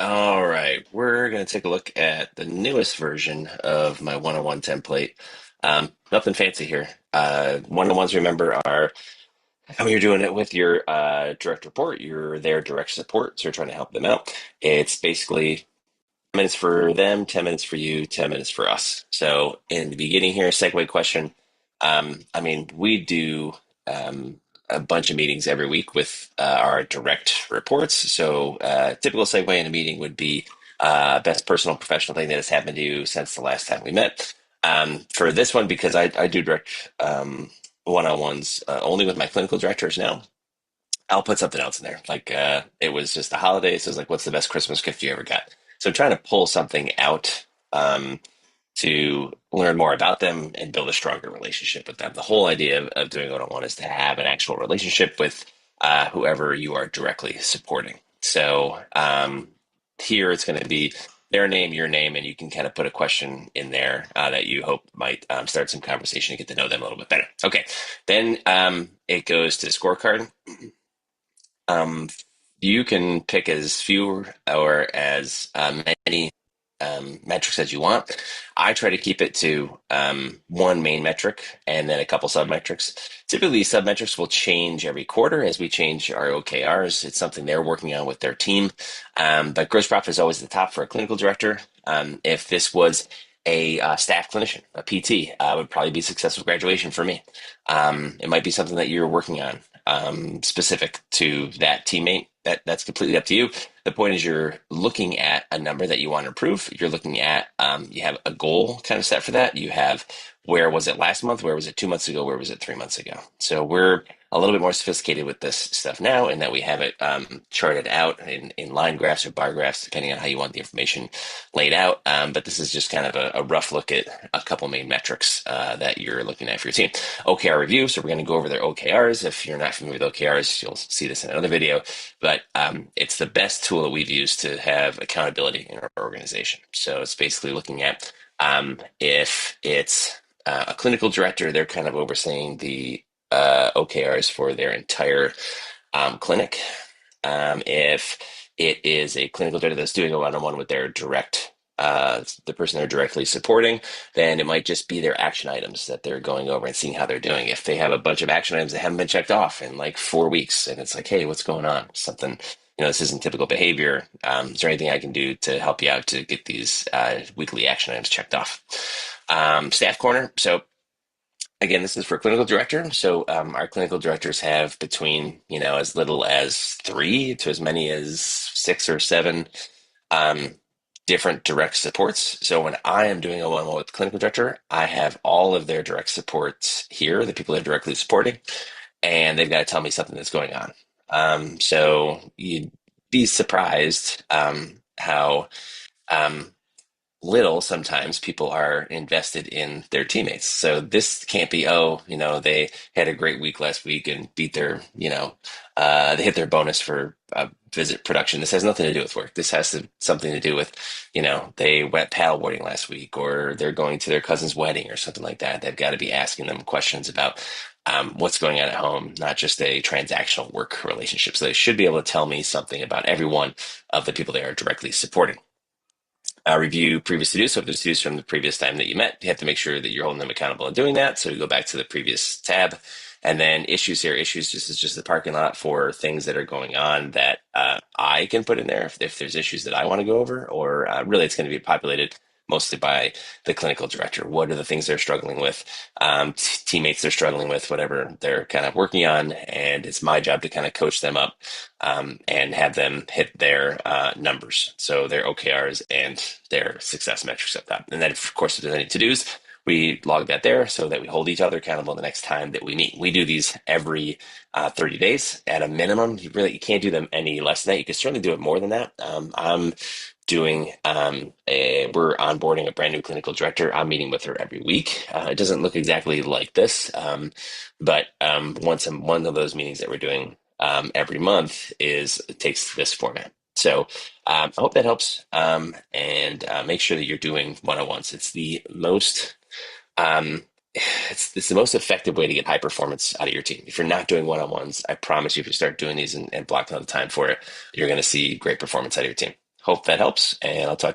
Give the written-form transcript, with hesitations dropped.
All right, we're going to take a look at the newest version of my one-on-one template. Nothing fancy here. One-on-ones, remember, are when you're doing it with your direct report, you're their direct support, so you're trying to help them out. It's basically minutes for them, 10 minutes for you, 10 minutes for us. So in the beginning here, segue question. We do a bunch of meetings every week with our direct reports. So typical segue in a meeting would be best personal professional thing that has happened to you since the last time we met. For this one, because I do direct one-on-ones only with my clinical directors now, I'll put something else in there. Like it was just the holidays. So it's like, what's the best Christmas gift you ever got? So I'm trying to pull something out to learn more about them and build a stronger relationship with them. The whole idea of doing what I want is to have an actual relationship with whoever you are directly supporting. So here it's going to be their name, your name, and you can kind of put a question in there that you hope might start some conversation and get to know them a little bit better. Okay, then it goes to the scorecard. Um, you can pick as few or as many metrics as you want. I try to keep it to one main metric and then a couple sub metrics. Typically, sub metrics will change every quarter as we change our OKRs. It's something they're working on with their team. But gross profit is always the top for a clinical director. If this was a staff clinician, a PT, would probably be successful graduation for me. It might be something that you're working on specific to that teammate. That's completely up to you. The point is you're looking at a number that you want to improve. You're looking at you have a goal kind of set for that. You have where was it last month? Where was it 2 months ago? Where was it 3 months ago? So we're a little bit more sophisticated with this stuff now, in that we have it charted out in line graphs or bar graphs, depending on how you want the information laid out. But this is just kind of a rough look at a couple main metrics that you're looking at for your team. OKR review. So we're going to go over their OKRs. If you're not familiar with OKRs, you'll see this in another video. But it's the best tool that we've used to have accountability in our organization. So it's basically looking at if it's a clinical director, they're kind of overseeing the OKRs for their entire clinic. If it is a clinical director that's doing a one-on-one with their direct, the person they're directly supporting, then it might just be their action items that they're going over and seeing how they're doing. If they have a bunch of action items that haven't been checked off in like 4 weeks, and it's like, hey, what's going on? Something, this isn't typical behavior. Is there anything I can do to help you out to get these weekly action items checked off? Staff corner. So again, this is for clinical director. So our clinical directors have between, as little as three to as many as 6 or 7 um, different direct supports. So when I am doing a one-on-one with the clinical director, I have all of their direct supports here, the people they're directly supporting, and they've got to tell me something that's going on. So you'd be surprised how um, little sometimes people are invested in their teammates. So this can't be, they had a great week last week and beat their, they hit their bonus for visit production. This has nothing to do with work. This has something to do with, they went paddleboarding last week, or they're going to their cousin's wedding or something like that. They've got to be asking them questions about what's going on at home, not just a transactional work relationship. So they should be able to tell me something about every one of the people they are directly supporting. Review previous to-dos. So if there's to-dos from the previous time that you met, you have to make sure that you're holding them accountable in doing that. So you go back to the previous tab. And then issues here. Issues just is just the parking lot for things that are going on that I can put in there if there's issues that I want to go over, or really it's going to be populated mostly by the clinical director. What are the things they're struggling with? Teammates they're struggling with, whatever they're kind of working on. And it's my job to kind of coach them up and have them hit their numbers. So their OKRs and their success metrics at that. And then, of course, if there's any to-dos, we log that there so that we hold each other accountable the next time that we meet. We do these every 30 days at a minimum. You can't do them any less than that. You can certainly do it more than that. I'm doing we're onboarding a brand new clinical director. I'm meeting with her every week. It doesn't look exactly like this, but one of those meetings that we're doing every month takes this format. So I hope that helps. And make sure that you're doing one-on-ones. Um, it's the most effective way to get high performance out of your team. If you're not doing one-on-ones, I promise you, if you start doing these and blocking out the time for it, you're going to see great performance out of your team. Hope that helps, and I'll talk to you.